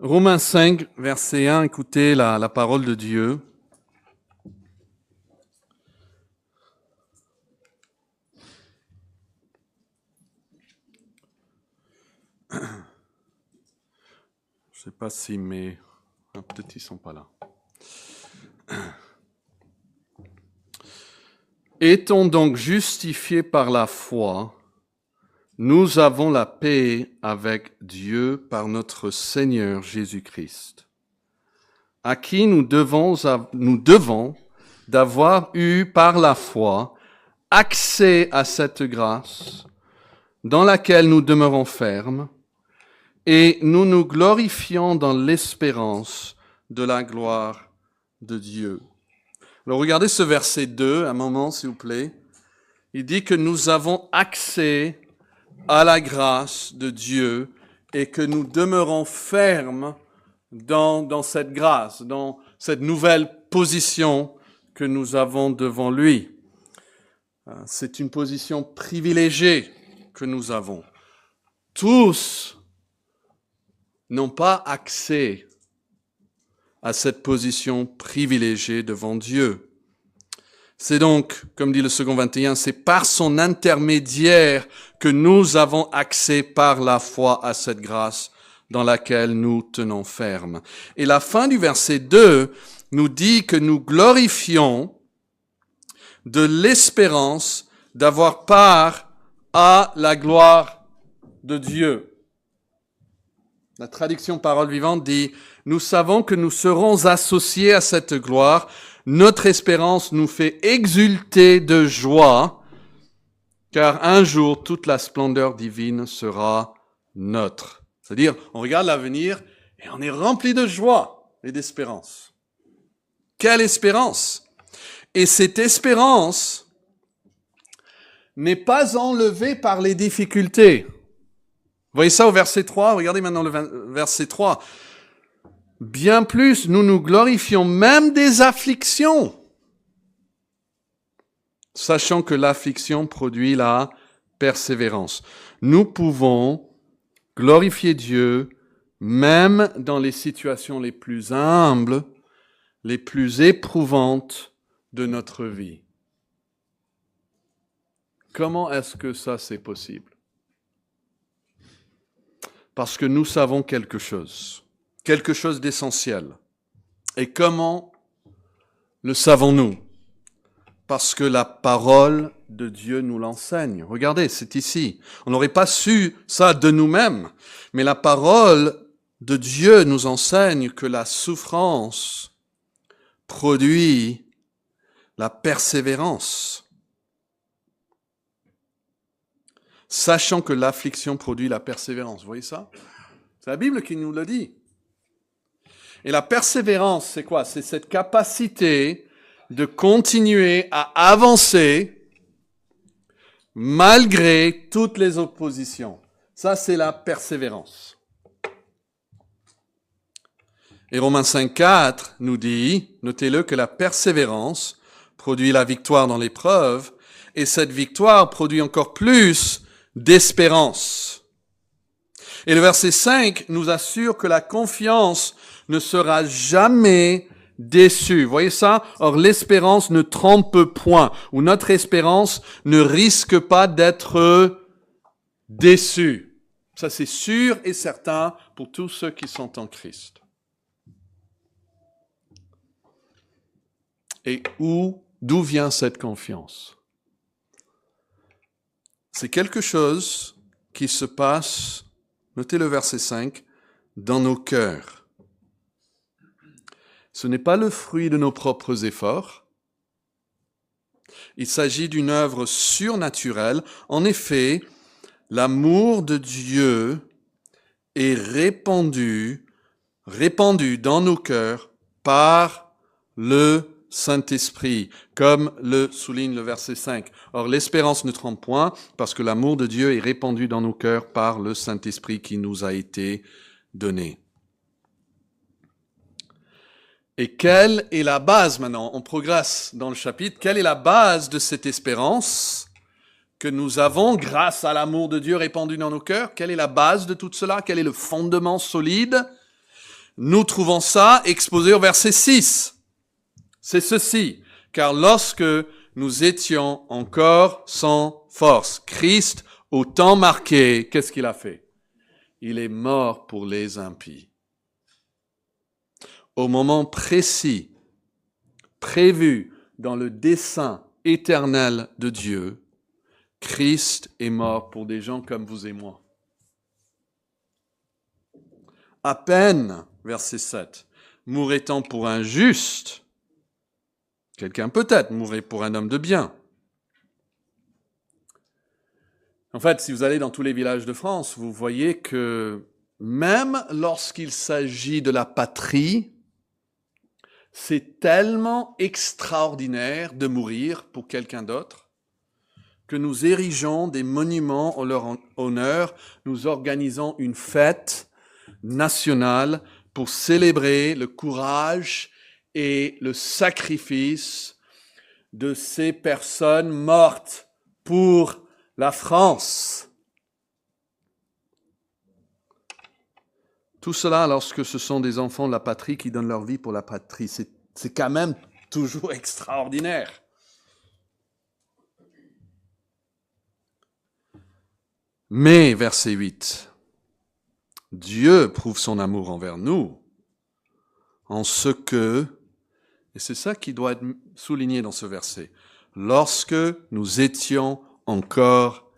Romains 5, verset 1, écoutez la parole de Dieu. Je ne sais pas si mes... Ah, peut-être ils ne sont pas là. Étant donc justifiés par la foi, nous avons la paix avec Dieu par notre Seigneur Jésus-Christ, à qui nous devons d'avoir eu par la foi accès à cette grâce dans laquelle nous demeurons fermes, et nous nous glorifions dans l'espérance de la gloire de Dieu. Alors regardez ce verset 2, un moment s'il vous plaît. Il dit que nous avons accès à la grâce de Dieu et que nous demeurons fermes dans cette grâce, dans cette nouvelle position que nous avons devant lui. C'est une position privilégiée que nous avons. Tous n'ont pas accès à cette position privilégiée devant Dieu. C'est donc, comme dit le second 21, c'est par son intermédiaire que nous avons accès par la foi à cette grâce dans laquelle nous tenons ferme. Et la fin du verset 2 nous dit que nous glorifions de l'espérance d'avoir part à la gloire de Dieu. La traduction Parole vivante dit « Nous savons que nous serons associés à cette gloire. Notre espérance nous fait exulter de joie, car un jour, toute la splendeur divine sera notre. » C'est-à-dire, on regarde l'avenir et on est rempli de joie et d'espérance. Quelle espérance! Et cette espérance n'est pas enlevée par les difficultés. Vous voyez ça au verset 3, regardez maintenant le verset 3. Bien plus, nous nous glorifions même des afflictions, sachant que l'affliction produit la persévérance. Nous pouvons glorifier Dieu même dans les situations les plus humbles, les plus éprouvantes de notre vie. Comment est-ce que ça c'est possible? Parce que nous savons quelque chose d'essentiel. Et comment le savons-nous? Parce que la parole de Dieu nous l'enseigne. Regardez, c'est ici. On n'aurait pas su ça de nous-mêmes, mais la parole de Dieu nous enseigne que la souffrance produit la persévérance. Sachant que l'affliction produit la persévérance. Vous voyez ça? C'est la Bible qui nous le dit. Et la persévérance, c'est quoi? C'est cette capacité de continuer à avancer malgré toutes les oppositions. Ça, c'est la persévérance. Et Romains 5,4 nous dit, notez-le, que la persévérance produit la victoire dans l'épreuve, et cette victoire produit encore plus d'espérance. Et le verset 5 nous assure que la confiance ne sera jamais déçue. Vous voyez ça? Or, l'espérance ne trompe point, ou notre espérance ne risque pas d'être déçue. Ça, c'est sûr et certain pour tous ceux qui sont en Christ. Et d'où vient cette confiance? C'est quelque chose qui se passe, notez le verset 5, dans nos cœurs. Ce n'est pas le fruit de nos propres efforts. Il s'agit d'une œuvre surnaturelle. En effet, l'amour de Dieu est répandu dans nos cœurs par le Saint-Esprit, comme le souligne le verset 5. Or, l'espérance ne trompe point, parce que l'amour de Dieu est répandu dans nos cœurs par le Saint-Esprit qui nous a été donné. Et quelle est la base maintenant? On progresse dans le chapitre. Quelle est la base de cette espérance que nous avons grâce à l'amour de Dieu répandu dans nos cœurs? Quelle est la base de tout cela? Quel est le fondement solide? nous trouvons ça exposé au verset 6. C'est ceci, car lorsque nous étions encore sans force, Christ, au temps marqué, qu'est-ce qu'il a fait? Il est mort pour les impies. Au moment précis, prévu dans le dessein éternel de Dieu, Christ est mort pour des gens comme vous et moi. À peine, verset 7, mourrait-on pour un juste, quelqu'un peut-être mourrait pour un homme de bien. En fait, si vous allez dans tous les villages de France, vous voyez que même lorsqu'il s'agit de la patrie, c'est tellement extraordinaire de mourir pour quelqu'un d'autre que nous érigeons des monuments en leur honneur, nous organisons une fête nationale pour célébrer le courage et le sacrifice de ces personnes mortes pour la France. Tout cela lorsque ce sont des enfants de la patrie qui donnent leur vie pour la patrie. C'est quand même toujours extraordinaire. Mais, verset 8, Dieu prouve son amour envers nous en ce que, et c'est ça qui doit être souligné dans ce verset, lorsque nous étions encore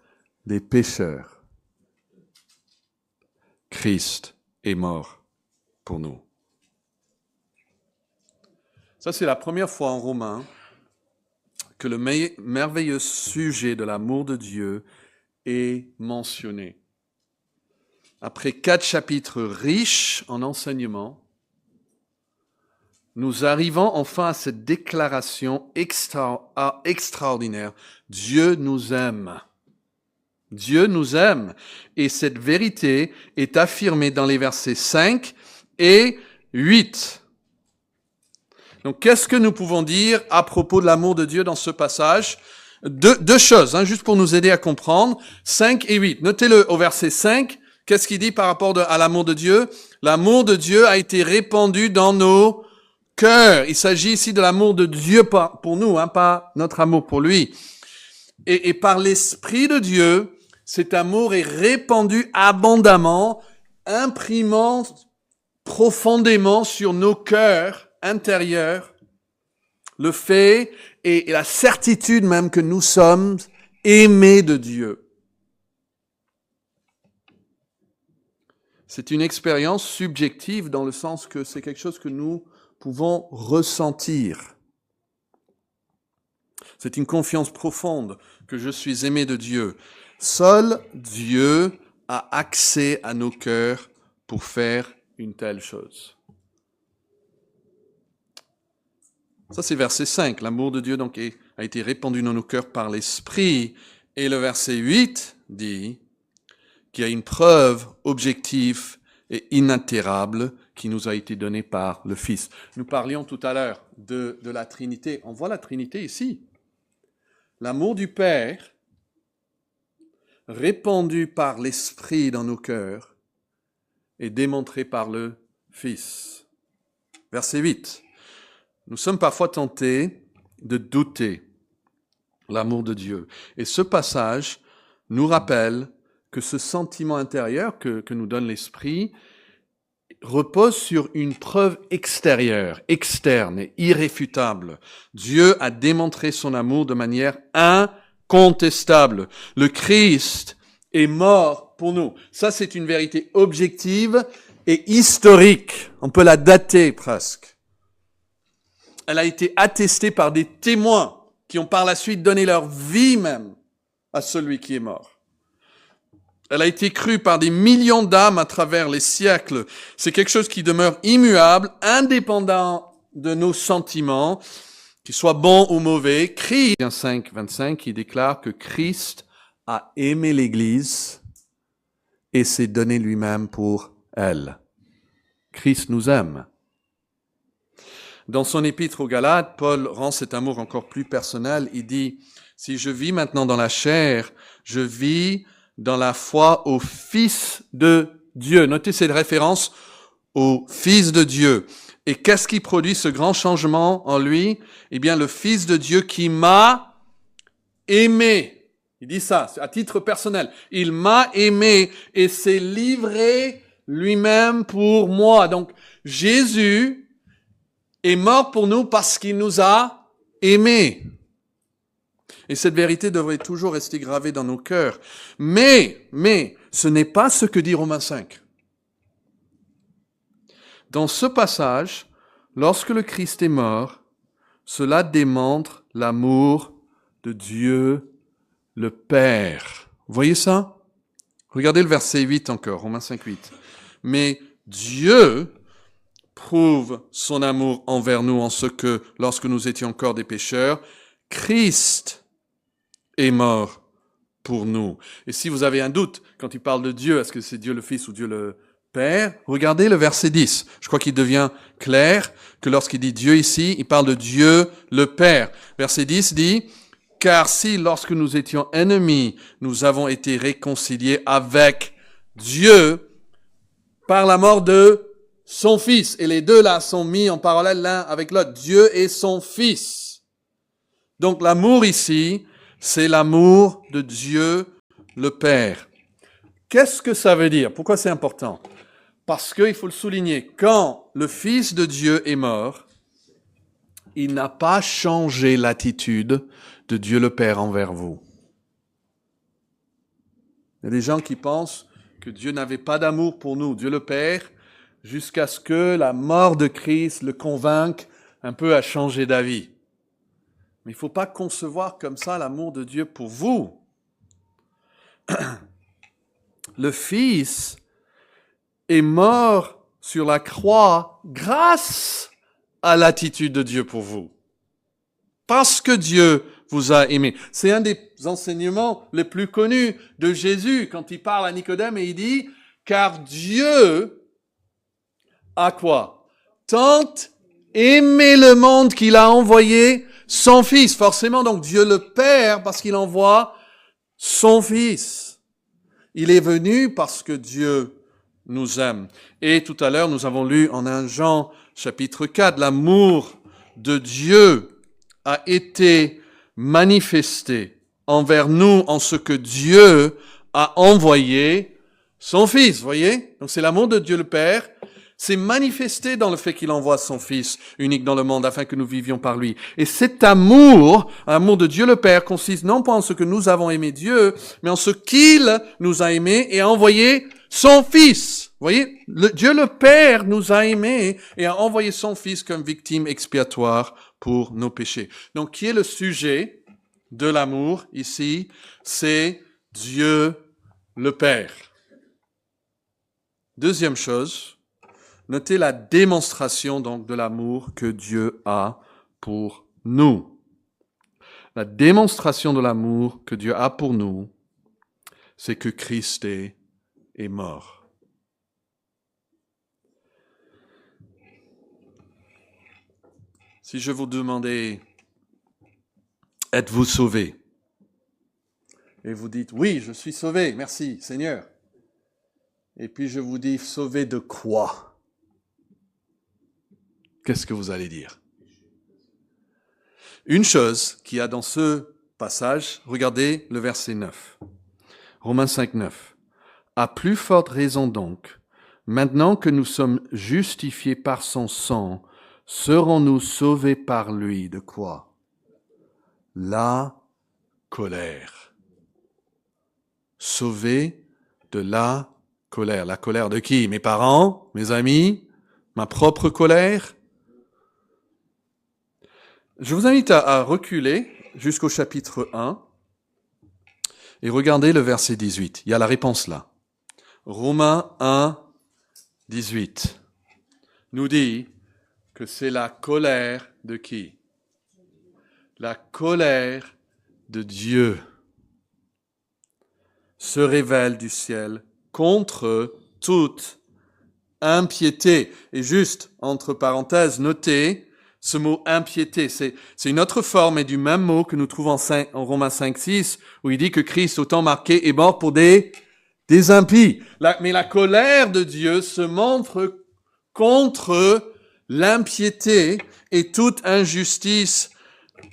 des pécheurs, Christ est mort pour nous. Ça, c'est la première fois en Romains que le merveilleux sujet de l'amour de Dieu est mentionné. Après 4 chapitres riches en enseignements, nous arrivons enfin à cette déclaration extraordinaire. Dieu nous aime. Dieu nous aime. Et cette vérité est affirmée dans les versets 5 et 8. Donc, qu'est-ce que nous pouvons dire à propos de l'amour de Dieu dans ce passage? Deux choses, juste pour nous aider à comprendre. 5 et 8. Notez-le au verset 5. Qu'est-ce qu'il dit par rapport à l'amour de Dieu? L'amour de Dieu a été répandu dans nos cœur. Il s'agit ici de l'amour de Dieu pour nous, pas notre amour pour lui. Et par l'Esprit de Dieu, cet amour est répandu abondamment, imprimant profondément sur nos cœurs intérieurs le fait et la certitude même que nous sommes aimés de Dieu. C'est une expérience subjective dans le sens que c'est quelque chose que nous pouvons ressentir. C'est une confiance profonde que je suis aimé de Dieu. Seul Dieu a accès à nos cœurs pour faire une telle chose. Ça, c'est verset 5. L'amour de Dieu donc a été répandu dans nos cœurs par l'Esprit. Et le verset 8 dit qu'il y a une preuve objective et inaltérable qui nous a été donnée par le Fils. Nous parlions tout à l'heure de la Trinité. On voit la Trinité ici. L'amour du Père, répandu par l'Esprit dans nos cœurs, est démontré par le Fils. Verset 8. Nous sommes parfois tentés de douter l'amour de Dieu. Et ce passage nous rappelle que ce sentiment intérieur que nous donne l'Esprit repose sur une preuve extérieure, externe et irréfutable. Dieu a démontré son amour de manière incontestable. Le Christ est mort pour nous. Ça, c'est une vérité objective et historique. On peut la dater presque. Elle a été attestée par des témoins qui ont par la suite donné leur vie même à celui qui est mort. Elle a été crue par des millions d'âmes à travers les siècles. C'est quelque chose qui demeure immuable, indépendant de nos sentiments, qu'ils soient bons ou mauvais. Christ, 5, 25, qui déclare que Christ a aimé l'Église et s'est donné lui-même pour elle. Christ nous aime. Dans son épître aux Galates, Paul rend cet amour encore plus personnel. Il dit, si je vis maintenant dans la chair, je vis dans la foi au Fils de Dieu. Notez cette référence au Fils de Dieu. Et qu'est-ce qui produit ce grand changement en lui? Eh bien, le Fils de Dieu qui m'a aimé. Il dit ça à titre personnel. Il m'a aimé et s'est livré lui-même pour moi. Donc, Jésus est mort pour nous parce qu'il nous a aimés. Et cette vérité devrait toujours rester gravée dans nos cœurs. Mais, ce n'est pas ce que dit Romains 5. Dans ce passage, lorsque le Christ est mort, cela démontre l'amour de Dieu le Père. Vous voyez ça? Regardez le verset 8 encore, Romains 5, 8. Mais Dieu prouve son amour envers nous en ce que, lorsque nous étions encore des pécheurs, Christ est mort pour nous. Et si vous avez un doute, quand il parle de Dieu, est-ce que c'est Dieu le Fils ou Dieu le Père? Regardez le verset 10. Je crois qu'il devient clair que lorsqu'il dit Dieu ici, il parle de Dieu le Père. Verset 10 dit, « Car si, lorsque nous étions ennemis, nous avons été réconciliés avec Dieu par la mort de son Fils. » Et les deux là sont mis en parallèle l'un avec l'autre. Dieu et son Fils. Donc l'amour ici, c'est l'amour de Dieu le Père. Qu'est-ce que ça veut dire? Pourquoi c'est important? Parce qu'il faut le souligner, quand le Fils de Dieu est mort, il n'a pas changé l'attitude de Dieu le Père envers vous. Il y a des gens qui pensent que Dieu n'avait pas d'amour pour nous, Dieu le Père, jusqu'à ce que la mort de Christ le convainque un peu à changer d'avis. Mais il ne faut pas concevoir comme ça l'amour de Dieu pour vous. Le Fils est mort sur la croix grâce à l'attitude de Dieu pour vous. Parce que Dieu vous a aimé. C'est un des enseignements les plus connus de Jésus quand il parle à Nicodème et il dit « Car Dieu a quoi? Tant aimé le monde qu'il a envoyé son Fils. » Forcément, donc Dieu le Père parce qu'il envoie son Fils. Il est venu parce que Dieu nous aime. Et tout à l'heure, nous avons lu en 1 Jean chapitre 4, l'amour de Dieu a été manifesté envers nous en ce que Dieu a envoyé son Fils. Vous voyez? Donc c'est l'amour de Dieu le Père. C'est manifesté dans le fait qu'il envoie son Fils unique dans le monde afin que nous vivions par lui. Et cet amour, l'amour de Dieu le Père, consiste non pas en ce que nous avons aimé Dieu, mais en ce qu'il nous a aimés et a envoyé son Fils. Vous voyez, Dieu le Père nous a aimés et a envoyé son Fils comme victime expiatoire pour nos péchés. Donc, qui est le sujet de l'amour ici? C'est Dieu le Père. Deuxième chose, notez la démonstration donc de l'amour que Dieu a pour nous. La démonstration de l'amour que Dieu a pour nous, c'est que Christ est mort. Si je vous demandais, êtes-vous sauvé? Et vous dites, oui, je suis sauvé, merci Seigneur. Et puis je vous dis, sauvé de quoi? Qu'est-ce que vous allez dire? Une chose qu'il y a dans ce passage, regardez le verset 9. Romains 5, 9. À plus forte raison donc, maintenant que nous sommes justifiés par son sang, serons-nous sauvés par lui de quoi? La colère. Sauvés de la colère. La colère de qui? Mes parents? Mes amis? Ma propre colère? Je vous invite à reculer jusqu'au chapitre 1 et regardez le verset 18. Il y a la réponse là. Romains 1, 18 nous dit que c'est la colère de qui? La colère de Dieu se révèle du ciel contre toute impiété. Et juste, entre parenthèses, notez ce mot impiété. C'est une autre forme et du même mot que nous trouvons en Romains 5, 6, où il dit que Christ, autant marqué, est mort pour des impies. Mais la colère de Dieu se montre contre l'impiété et toute injustice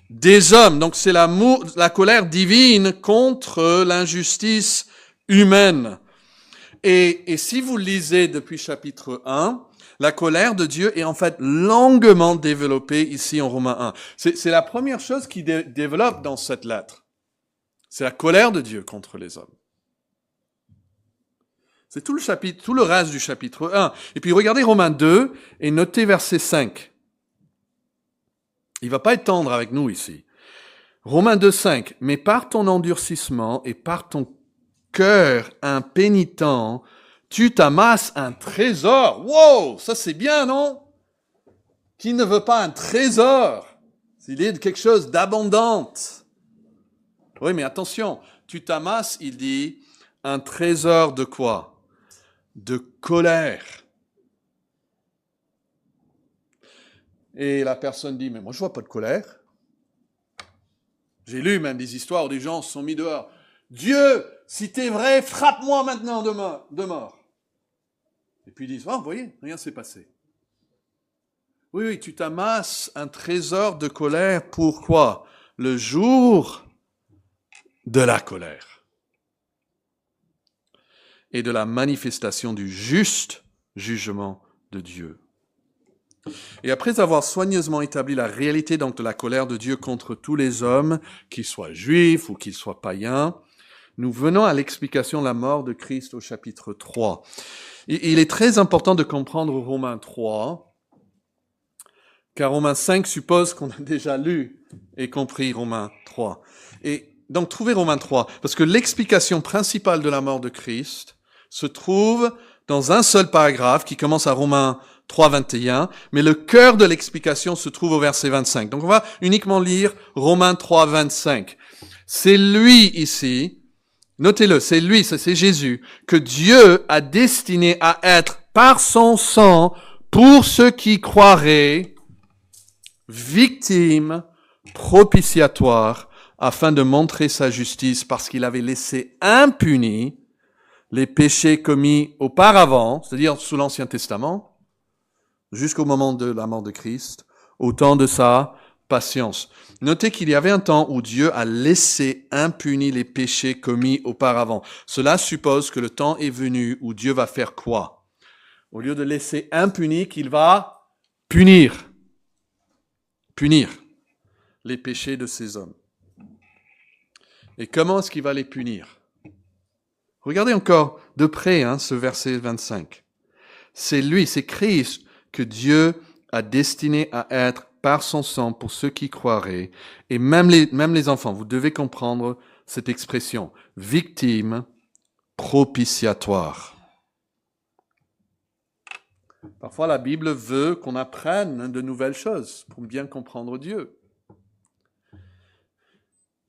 des hommes. Donc c'est la colère divine contre l'injustice humaine. Et si vous lisez depuis chapitre 1, la colère de Dieu est en fait longuement développée ici en Romains 1. C'est la première chose qui développe dans cette lettre. C'est la colère de Dieu contre les hommes. C'est tout le reste du chapitre 1. Et puis regardez Romains 2 et notez verset 5. Il va pas être tendre avec nous ici. Romains 2, 5. Mais par ton endurcissement et par ton cœur impénitent, tu t'amasses un trésor. Wow, ça c'est bien, non? Qui ne veut pas un trésor? S'il est quelque chose d'abondant. Oui, mais attention, tu t'amasses, il dit, un trésor de quoi? De colère. Et la personne dit, mais moi je vois pas de colère. J'ai lu même des histoires où des gens se sont mis dehors. Dieu, si t'es vrai, frappe-moi maintenant de mort. Et puis ils disent, oh, vous voyez, rien s'est passé. Oui, tu t'amasses un trésor de colère. Pourquoi? Le jour de la colère et de la manifestation du juste jugement de Dieu. Et après avoir soigneusement établi la réalité donc de la colère de Dieu contre tous les hommes, qu'ils soient juifs ou qu'ils soient païens, nous venons à l'explication de la mort de Christ au chapitre 3. Il est très important de comprendre Romains 3, car Romains 5 suppose qu'on a déjà lu et compris Romains 3. Et donc trouvez Romains 3, parce que l'explication principale de la mort de Christ se trouve dans un seul paragraphe qui commence à Romains 3, 21, mais le cœur de l'explication se trouve au verset 25. Donc on va uniquement lire Romains 3, 25. C'est lui ici, notez-le, c'est lui, c'est Jésus, que Dieu a destiné à être par son sang, pour ceux qui croiraient, victime propitiatoire, afin de montrer sa justice, parce qu'il avait laissé impunis les péchés commis auparavant, c'est-à-dire sous l'Ancien Testament, jusqu'au moment de la mort de Christ, au temps de sa patience. Notez qu'il y avait un temps où Dieu a laissé impunis les péchés commis auparavant. Cela suppose que le temps est venu où Dieu va faire quoi? Au lieu de laisser impunis, qu'il va punir les péchés de ces hommes. Et comment est-ce qu'il va les punir? Regardez encore de près ce verset 25. C'est lui, c'est Christ que Dieu a destiné à être par son sang pour ceux qui croiraient. Et même les enfants, vous devez comprendre cette expression. Victime propitiatoire. Parfois, la Bible veut qu'on apprenne de nouvelles choses pour bien comprendre Dieu.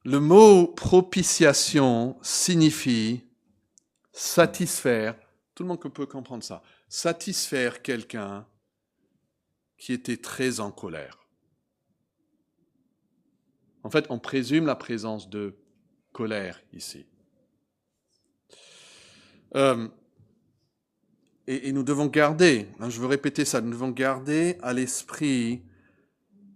Le mot propitiation signifie satisfaire, tout le monde peut comprendre ça, satisfaire quelqu'un qui était très en colère. En fait, on présume la présence de colère ici. Et nous devons garder, je veux répéter ça, nous devons garder à l'esprit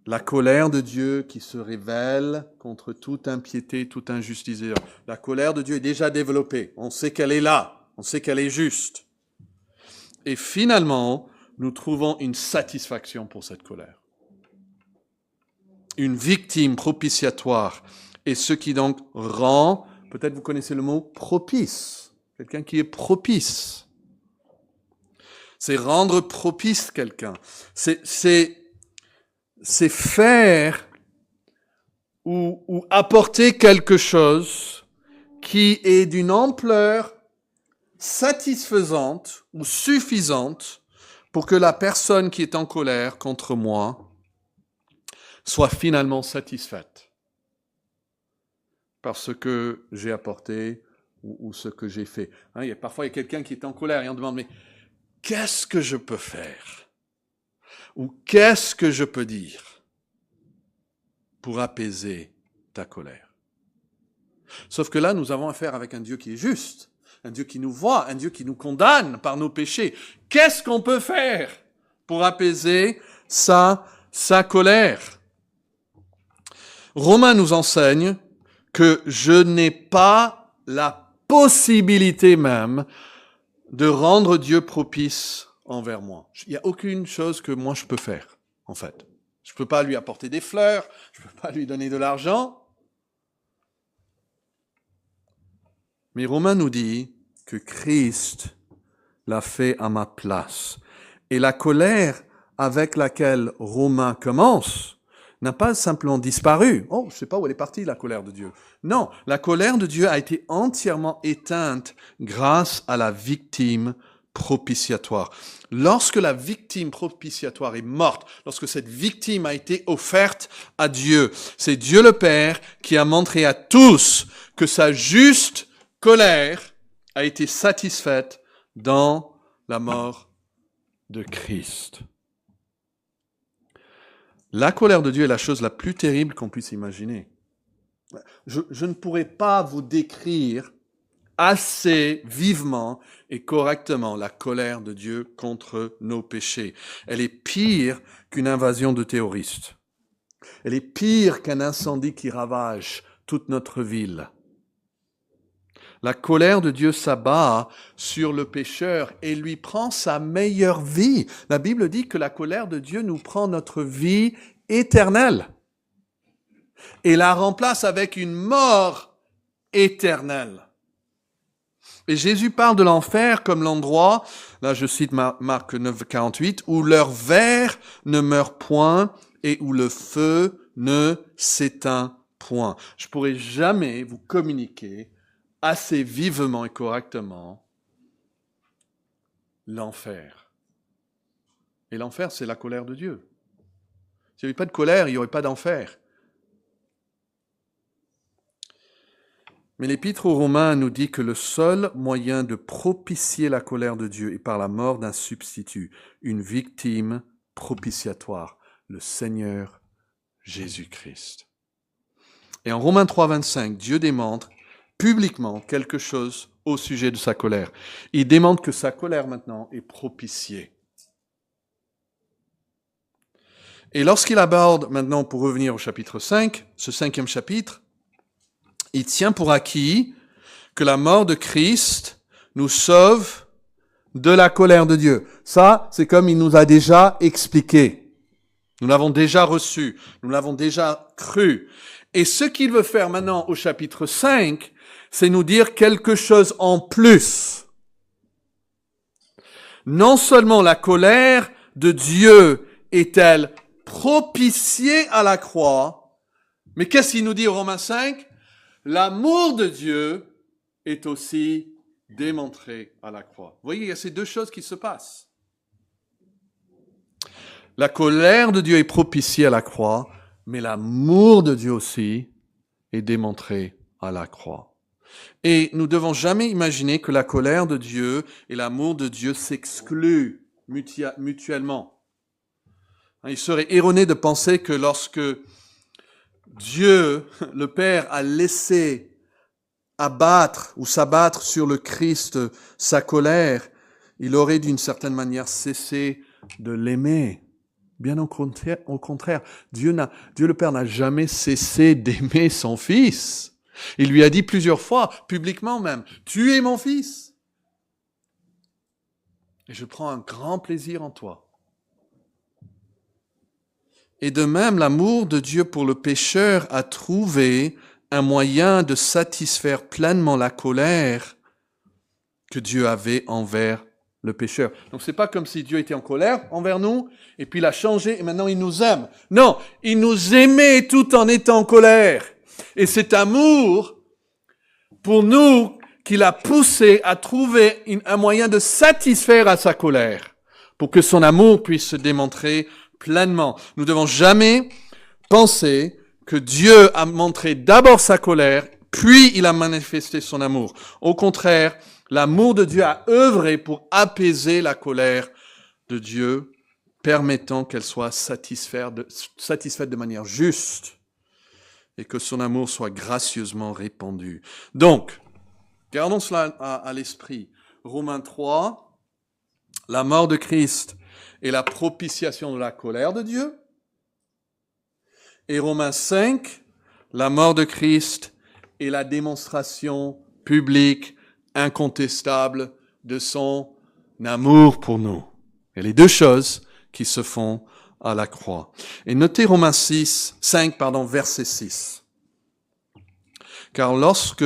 la colère de Dieu qui se révèle contre toute impiété, toute injustice. La colère de Dieu est déjà développée. On sait qu'elle est là. On sait qu'elle est juste. Et finalement, nous trouvons une satisfaction pour cette colère. Une victime propitiatoire. Et ce qui donc rend, peut-être vous connaissez le mot propice. Quelqu'un qui est propice. C'est rendre propice quelqu'un. C'est faire ou apporter quelque chose qui est d'une ampleur satisfaisante ou suffisante pour que la personne qui est en colère contre moi soit finalement satisfaite par ce que j'ai apporté ou ce que j'ai fait. Parfois, il y a quelqu'un qui est en colère et on demande, mais qu'est-ce que je peux faire? Ou qu'est-ce que je peux dire pour apaiser ta colère? Sauf que là, nous avons affaire avec un Dieu qui est juste, un Dieu qui nous voit, un Dieu qui nous condamne par nos péchés. Qu'est-ce qu'on peut faire pour apaiser sa colère. Romains nous enseigne que je n'ai pas la possibilité même de rendre Dieu propice envers moi. Il n'y a aucune chose que moi je peux faire, en fait. Je ne peux pas lui apporter des fleurs, je ne peux pas lui donner de l'argent. Mais Romains nous dit que Christ l'a fait à ma place. Et la colère avec laquelle Romains commence n'a pas simplement disparu. Oh, je ne sais pas où elle est partie, la colère de Dieu. Non, la colère de Dieu a été entièrement éteinte grâce à la victime propitiatoire. Lorsque la victime propitiatoire est morte, lorsque cette victime a été offerte à Dieu, c'est Dieu le Père qui a montré à tous que sa juste colère a été satisfaite dans la mort de Christ. La colère de Dieu est la chose la plus terrible qu'on puisse imaginer. Je ne pourrais pas vous décrire assez vivement et correctement la colère de Dieu contre nos péchés. Elle est pire qu'une invasion de terroristes. Elle est pire qu'un incendie qui ravage toute notre ville. La colère de Dieu s'abat sur le pécheur et lui prend sa meilleure vie. La Bible dit que la colère de Dieu nous prend notre vie éternelle et la remplace avec une mort éternelle. Et Jésus parle de l'enfer comme l'endroit, là je cite Marc 9, 48, où leur ver ne meurt point et où le feu ne s'éteint point. Je pourrais jamais vous communiquer assez vivement et correctement l'enfer. Et l'enfer, c'est la colère de Dieu. S'il n'y avait pas de colère, il n'y aurait pas d'enfer. Mais l'Épître aux Romains nous dit que le seul moyen de propitier la colère de Dieu est par la mort d'un substitut, une victime propitiatoire, le Seigneur Jésus-Christ. Et en Romains 3, 25, Dieu démontre publiquement quelque chose au sujet de sa colère. Il démontre que sa colère maintenant est propitiée. Et lorsqu'il aborde maintenant, pour revenir au chapitre 5, ce 5e chapitre, il tient pour acquis que la mort de Christ nous sauve de la colère de Dieu. Ça, c'est comme il nous a déjà expliqué. Nous l'avons déjà reçu. Nous l'avons déjà cru. Et ce qu'il veut faire maintenant au chapitre 5, c'est nous dire quelque chose en plus. Non seulement la colère de Dieu est-elle propitiée à la croix, mais qu'est-ce qu'il nous dit au Romains 5 ? L'amour de Dieu est aussi démontré à la croix. Vous voyez, il y a ces deux choses qui se passent. La colère de Dieu est propitiée à la croix, mais l'amour de Dieu aussi est démontré à la croix. Et nous ne devons jamais imaginer que la colère de Dieu et l'amour de Dieu s'excluent mutuellement. Il serait erroné de penser que lorsque Dieu, le Père, a laissé abattre ou s'abattre sur le Christ sa colère, il aurait d'une certaine manière cessé de l'aimer. Bien au contraire, Dieu le Père n'a jamais cessé d'aimer son Fils. Il lui a dit plusieurs fois, publiquement même, « Tu es mon Fils, et je prends un grand plaisir en toi. » Et de même, l'amour de Dieu pour le pécheur a trouvé un moyen de satisfaire pleinement la colère que Dieu avait envers le pécheur. Donc c'est pas comme si Dieu était en colère envers nous, et puis il a changé, et maintenant il nous aime. Non, il nous aimait tout en étant en colère. Et cet amour, pour nous, qu'il a poussé à trouver un moyen de satisfaire à sa colère, pour que son amour puisse se démontrer pleinement. Nous ne devons jamais penser que Dieu a montré d'abord sa colère, puis il a manifesté son amour. Au contraire, l'amour de Dieu a œuvré pour apaiser la colère de Dieu, permettant qu'elle soit satisfaite de manière juste et que son amour soit gracieusement répandu. Donc, gardons cela à l'esprit. Romains 3, la mort de Christ est la propitiation de la colère de Dieu. Et Romains 5, la mort de Christ est la démonstration publique, incontestable de son amour pour nous. Et les deux choses qui se font à la croix. Et notez Romains 5, verset 6. Car lorsque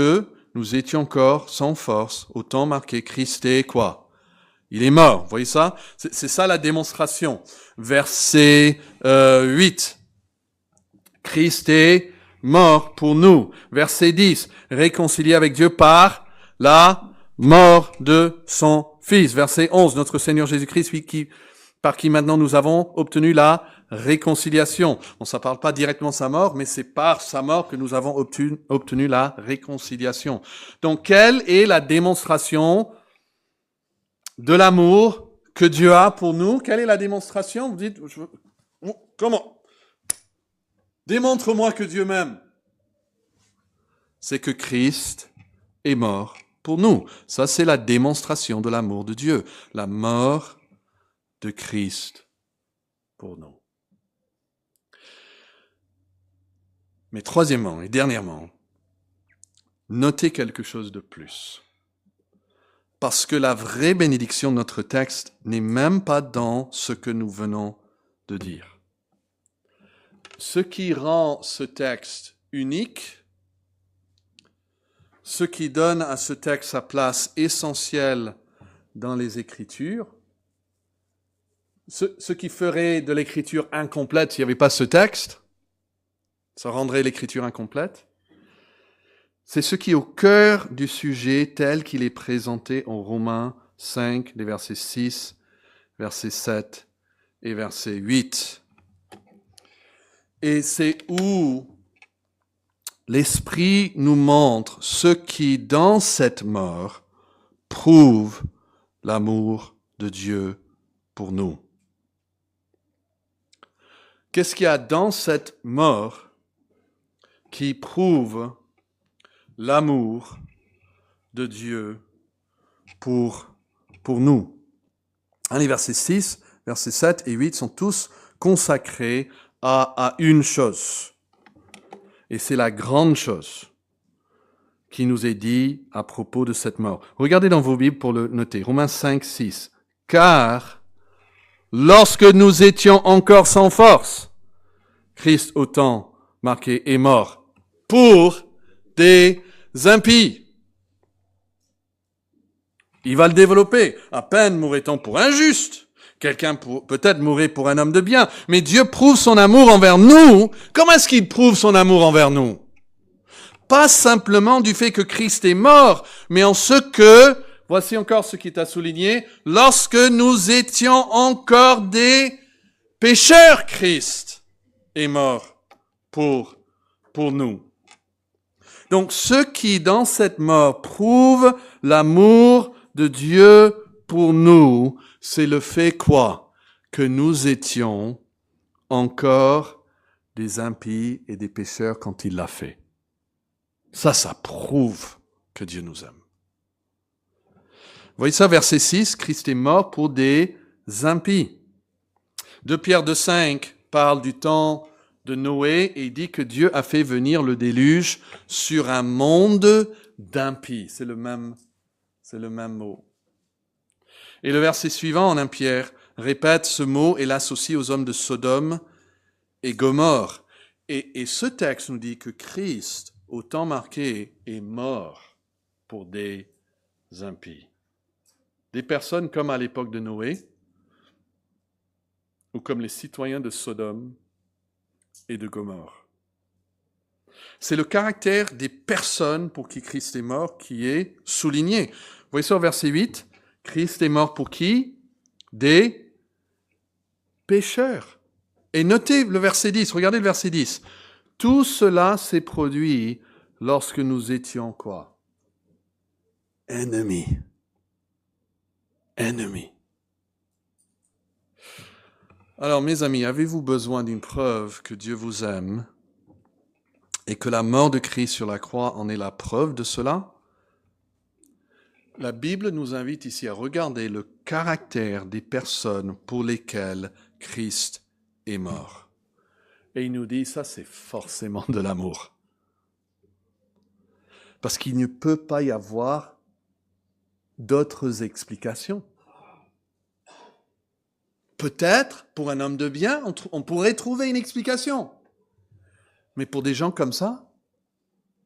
nous étions encore sans force, au temps marqué, Christ est quoi? Il est mort. Vous voyez ça? C'est ça la démonstration. Verset 8. Christ est mort pour nous. Verset 10. Réconcilié avec Dieu par la mort de son Fils. Verset 11. Notre Seigneur Jésus-Christ, par qui maintenant nous avons obtenu la réconciliation. On ne parle pas directement de sa mort, mais c'est par sa mort que nous avons obtenu la réconciliation. Donc, quelle est la démonstration de l'amour que Dieu a pour nous? Quelle est la démonstration? Vous dites, comment? Démontre-moi que Dieu m'aime. C'est que Christ est mort pour nous. Ça, c'est la démonstration de l'amour de Dieu. La mort de Christ pour nous. Mais troisièmement et dernièrement, notez quelque chose de plus. Parce que la vraie bénédiction de notre texte n'est même pas dans ce que nous venons de dire. Ce qui rend ce texte unique, ce qui donne à ce texte sa place essentielle dans les Écritures, ce qui ferait de l'Écriture incomplète s'il n'y avait pas ce texte, ça rendrait l'Écriture incomplète, c'est ce qui est au cœur du sujet tel qu'il est présenté en Romains 5, les versets 6, verset 7 et verset 8. Et c'est où l'Esprit nous montre ce qui, dans cette mort, prouve l'amour de Dieu pour nous. Qu'est-ce qu'il y a dans cette mort qui prouve l'amour de Dieu pour nous? Les versets 6, versets 7 et 8 sont tous consacrés à une chose. Et c'est la grande chose qui nous est dit à propos de cette mort. Regardez dans vos Bibles pour le noter. Romains 5, 6. Car lorsque nous étions encore sans force, Christ au temps marqué est mort pour des impies. Il va le développer. À peine mourrait-on pour un juste. Quelqu'un peut-être mourrait pour un homme de bien. Mais Dieu prouve son amour envers nous. Comment est-ce qu'il prouve son amour envers nous? Pas simplement du fait que Christ est mort, mais en ce que, voici encore ce qui est à souligner, lorsque nous étions encore des pécheurs, Christ est mort pour nous. Donc, ce qui, dans cette mort, prouve l'amour de Dieu pour nous, c'est le fait quoi? Que nous étions encore des impies et des pécheurs quand il l'a fait. Ça prouve que Dieu nous aime. Vous voyez ça, verset 6, Christ est mort pour des impies. 2 Pierre 2,5 parle du temps de Noé et il dit que Dieu a fait venir le déluge sur un monde d'impies. C'est le même mot. Et le verset suivant, en 1 Pierre, répète ce mot et l'associe aux hommes de Sodome et Gomorrhe. Et ce texte nous dit que Christ, au temps marqué, est mort pour des impies. Des personnes comme à l'époque de Noé, ou comme les citoyens de Sodome et de Gomorrhe. C'est le caractère des personnes pour qui Christ est mort qui est souligné. Vous voyez ça au verset 8, Christ est mort pour qui? Des pécheurs. Et notez le verset 10, regardez le verset 10. Tout cela s'est produit lorsque nous étions quoi? Ennemis. Alors, mes amis, avez-vous besoin d'une preuve que Dieu vous aime et que la mort de Christ sur la croix en est la preuve de cela? La Bible nous invite ici à regarder le caractère des personnes pour lesquelles Christ est mort. Et il nous dit, ça c'est forcément de l'amour. Parce qu'il ne peut pas y avoir d'autres explications. Peut-être, pour un homme de bien, on pourrait trouver une explication. Mais pour des gens comme ça,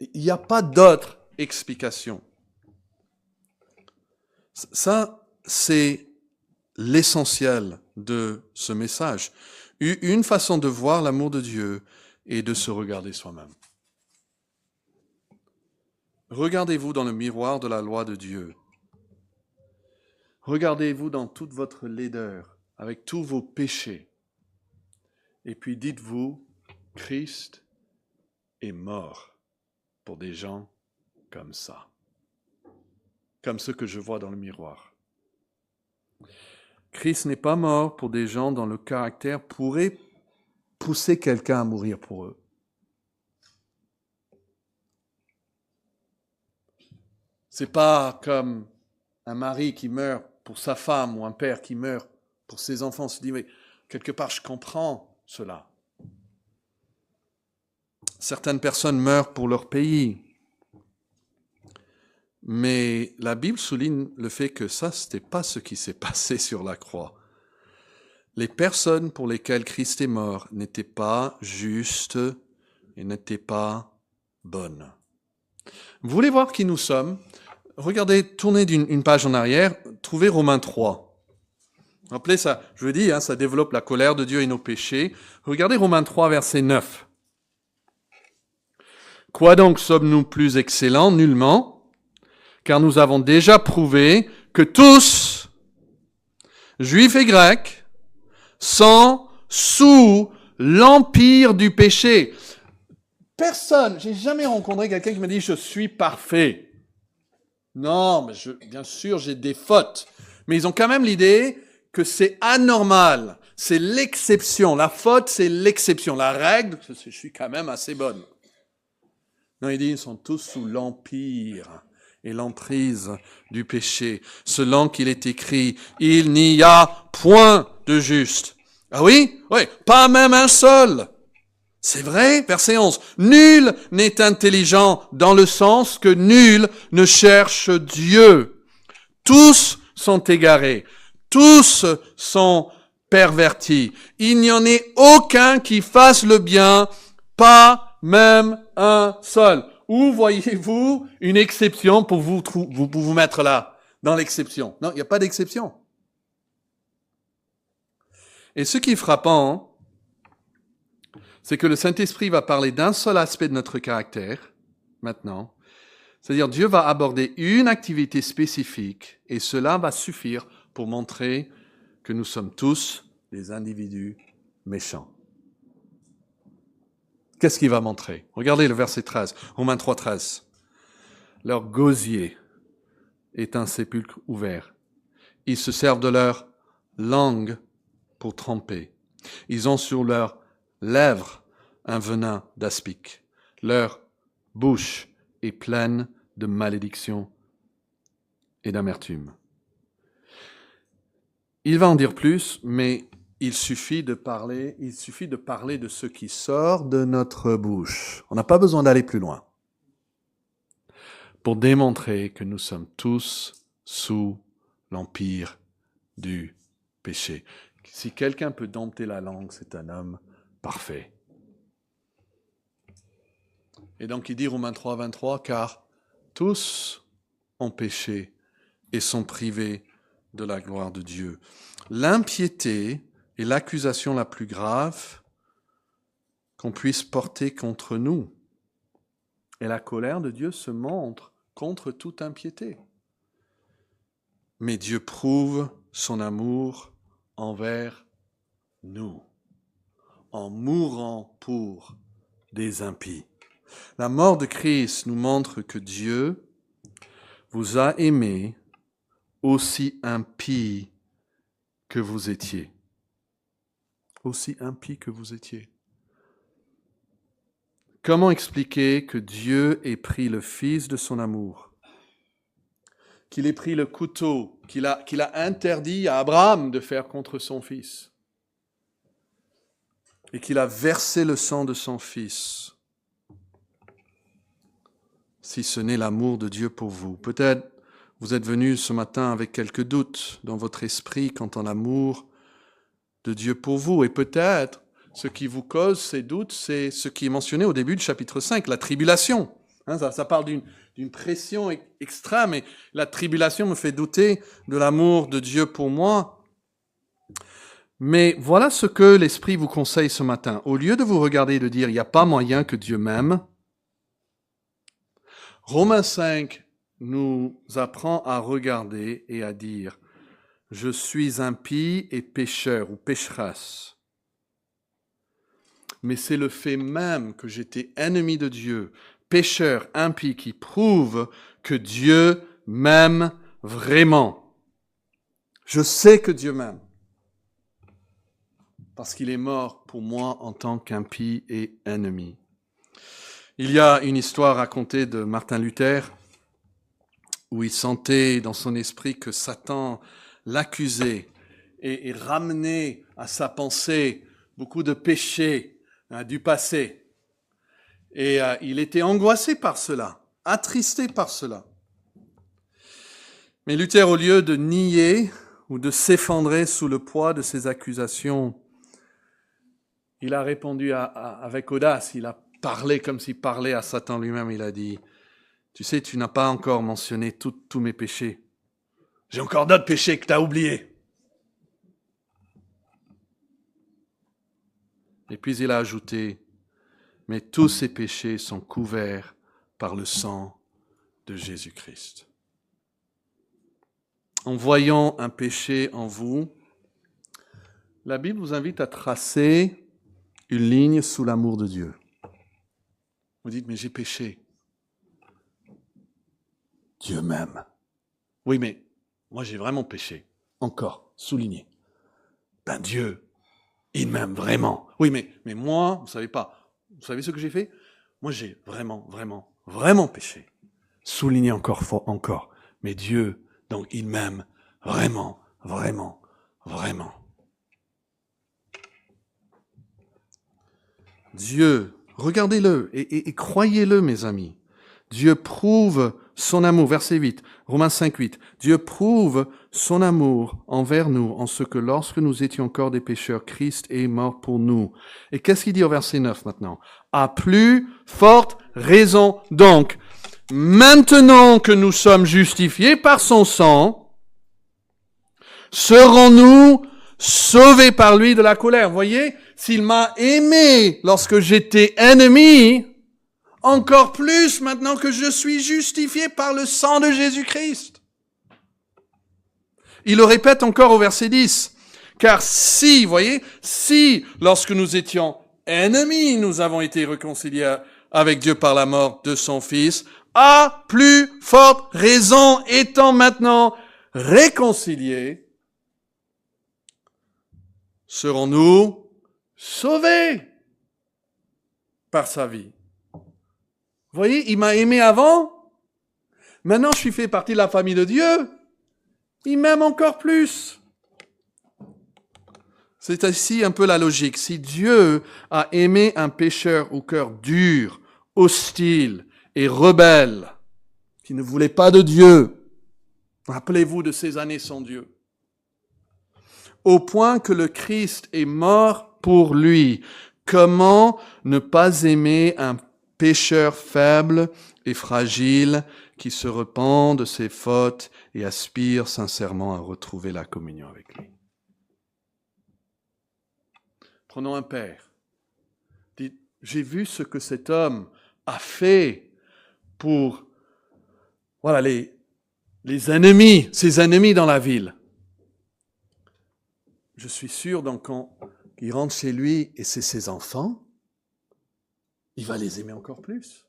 il n'y a pas d'autre explication. Ça, c'est l'essentiel de ce message. Une façon de voir l'amour de Dieu est de se regarder soi-même. Regardez-vous dans le miroir de la loi de Dieu. Regardez-vous dans toute votre laideur, avec tous vos péchés. Et puis dites-vous, Christ est mort pour des gens comme ça. Comme ceux que je vois dans le miroir. Christ n'est pas mort pour des gens dont le caractère pourrait pousser quelqu'un à mourir pour eux. C'est pas comme un mari qui meurt pour sa femme ou un père qui meurt pour ses enfants. On se dit, mais quelque part, je comprends cela. Certaines personnes meurent pour leur pays. Mais la Bible souligne le fait que ça, ce n'était pas ce qui s'est passé sur la croix. Les personnes pour lesquelles Christ est mort n'étaient pas justes et n'étaient pas bonnes. Vous voulez voir qui nous sommes? Regardez, tournez une page en arrière, trouvez Romains 3. Rappelez ça, je vous dis, ça développe la colère de Dieu et nos péchés. Regardez Romains 3, verset 9. Quoi donc sommes-nous plus excellents? Nullement, car nous avons déjà prouvé que tous, juifs et grecs, sont sous l'empire du péché. Personne, j'ai jamais rencontré quelqu'un qui me dit « je suis parfait ». Non, mais bien sûr, j'ai des fautes. Mais ils ont quand même l'idée que c'est anormal. C'est l'exception. La faute, c'est l'exception. La règle, je suis quand même assez bonne. Non, il dit, ils sont tous sous l'empire et l'emprise du péché. Selon qu'il est écrit, il n'y a point de juste. Ah oui? Oui, pas même un seul. C'est vrai, verset 11. Nul n'est intelligent dans le sens que nul ne cherche Dieu. Tous sont égarés. Tous sont pervertis. Il n'y en ait aucun qui fasse le bien, pas même un seul. Où voyez-vous une exception pour vous mettre là, dans l'exception? Non, il n'y a pas d'exception. Et ce qui est frappant, c'est que le Saint-Esprit va parler d'un seul aspect de notre caractère, maintenant. C'est-à-dire, Dieu va aborder une activité spécifique, et cela va suffire pour montrer que nous sommes tous des individus méchants. Qu'est-ce qu'il va montrer? Regardez le verset 13, Romains 3, 13. Leur gosier est un sépulcre ouvert. Ils se servent de leur langue pour tromper. Ils ont sur leurs lèvres un venin d'aspic. Leur bouche est pleine de malédiction et d'amertume. Il va en dire plus, mais il suffit de parler de ce qui sort de notre bouche. On n'a pas besoin d'aller plus loin pour démontrer que nous sommes tous sous l'empire du péché. Si quelqu'un peut dompter la langue, c'est un homme parfait. Et donc il dit Romains 3, 23, car tous ont péché et sont privés de la gloire de Dieu. L'impiété est l'accusation la plus grave qu'on puisse porter contre nous. Et la colère de Dieu se montre contre toute impiété. Mais Dieu prouve son amour envers nous, en mourant pour des impies. La mort de Christ nous montre que Dieu vous a aimé aussi impie que vous étiez. Aussi impie que vous étiez. Comment expliquer que Dieu ait pris le Fils de son amour, qu'il ait pris le couteau qu'il a interdit à Abraham de faire contre son fils et qu'il a versé le sang de son fils, si ce n'est l'amour de Dieu pour vous. Peut-être vous êtes venu ce matin avec quelques doutes dans votre esprit quant à l'amour de Dieu pour vous. Et peut-être ce qui vous cause ces doutes, c'est ce qui est mentionné au début du chapitre 5, la tribulation. Ça parle d'une pression extrême, et la tribulation me fait douter de l'amour de Dieu pour moi. Mais voilà ce que l'Esprit vous conseille ce matin. Au lieu de vous regarder et de dire « il n'y a pas moyen que Dieu m'aime », Romains 5 nous apprend à regarder et à dire « je suis impie et pécheur ou pécheresse ». Mais c'est le fait même que j'étais ennemi de Dieu, pécheur, impie, qui prouve que Dieu m'aime vraiment. Je sais que Dieu m'aime, parce qu'il est mort pour moi en tant qu'impie et ennemi. Il y a une histoire racontée de Martin Luther, où il sentait dans son esprit que Satan l'accusait et ramenait à sa pensée beaucoup de péchés du passé. Et il était angoissé par cela, attristé par cela. Mais Luther, au lieu de nier ou de s'effondrer sous le poids de ces accusations, il a répondu avec audace, il a parlé comme s'il parlait à Satan lui-même. Il a dit « Tu sais, tu n'as pas encore mentionné tous mes péchés. J'ai encore d'autres péchés que tu as oubliés. » Et puis il a ajouté « Mais tous ces péchés sont couverts par le sang de Jésus-Christ. » En voyant un péché en vous, la Bible vous invite à tracer une ligne sous l'amour de Dieu. Vous dites « Mais j'ai péché. Dieu m'aime. » Oui, mais moi j'ai vraiment péché. Encore, souligné. Ben Dieu, il m'aime vraiment. Oui, mais moi, vous savez pas. Vous savez ce que j'ai fait? Moi j'ai vraiment péché. Souligné encore. Mais Dieu, donc il m'aime vraiment. Dieu, regardez-le et croyez-le, mes amis. Dieu prouve son amour, verset 8, Romains 5, 8. Dieu prouve son amour envers nous en ce que lorsque nous étions encore des pécheurs, Christ est mort pour nous. Et qu'est-ce qu'il dit au verset 9 maintenant? À plus forte raison donc, maintenant que nous sommes justifiés par son sang, serons-nous sauvés par lui de la colère? Vous voyez, s'il m'a aimé lorsque j'étais ennemi, encore plus maintenant que je suis justifié par le sang de Jésus-Christ. Il le répète encore au verset 10. Car si, voyez, si lorsque nous étions ennemis, nous avons été réconciliés avec Dieu par la mort de son Fils, à plus forte raison étant maintenant réconciliés, serons-nous sauvés par sa vie. Vous voyez, il m'a aimé avant. Maintenant, je suis fait partie de la famille de Dieu. Il m'aime encore plus. C'est ainsi un peu la logique. Si Dieu a aimé un pécheur au cœur dur, hostile et rebelle, qui ne voulait pas de Dieu, rappelez-vous de ces années sans Dieu, au point que le Christ est mort pour lui, comment ne pas aimer un pécheur faible et fragile qui se repent de ses fautes et aspire sincèrement à retrouver la communion avec lui. Prenons un père. Dites, j'ai vu ce que cet homme a fait pour les ennemis, ses ennemis dans la ville. Je suis sûr donc quand il rentre chez lui et c'est ses enfants, il va les aimer encore plus.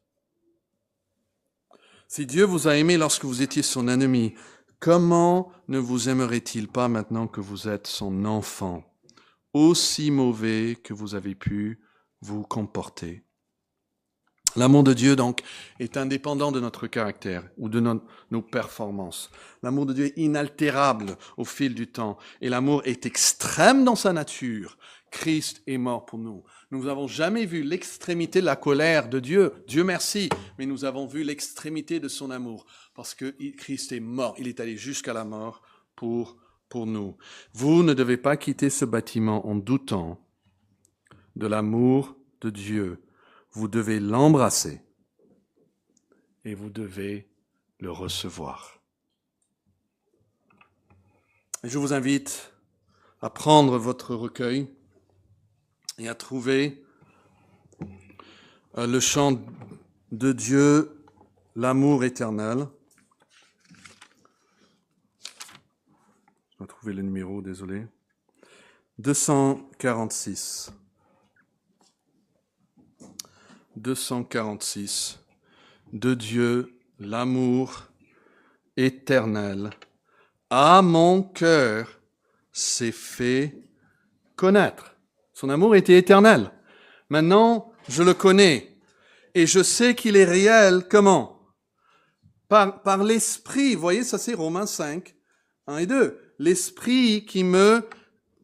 Si Dieu vous a aimé lorsque vous étiez son ennemi, comment ne vous aimerait-il pas maintenant que vous êtes son enfant, aussi mauvais que vous avez pu vous comporter? L'amour de Dieu, donc, est indépendant de notre caractère ou de nos performances. L'amour de Dieu est inaltérable au fil du temps. Et l'amour est extrême dans sa nature. Christ est mort pour nous. Nous n'avons jamais vu l'extrémité de la colère de Dieu. Dieu merci. Mais nous avons vu l'extrémité de son amour. Parce que Christ est mort. Il est allé jusqu'à la mort pour nous. Vous ne devez pas quitter ce bâtiment en doutant de l'amour de Dieu. Vous devez l'embrasser et vous devez le recevoir. Et je vous invite à prendre votre recueil et à trouver le chant de Dieu, l'amour éternel. Je dois trouver le numéro, désolé. 246. 246. De Dieu, l'amour éternel, à mon cœur s'est fait connaître. Son amour était éternel. Maintenant, je le connais et je sais qu'il est réel. Comment? Par l'Esprit. Vous voyez, ça c'est Romains 5, 1 et 2. L'Esprit qui me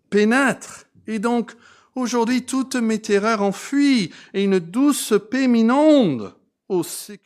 pénètre. Et donc, aujourd'hui, toutes mes terreurs enfuient et une douce paix m'inonde. Oh, c'est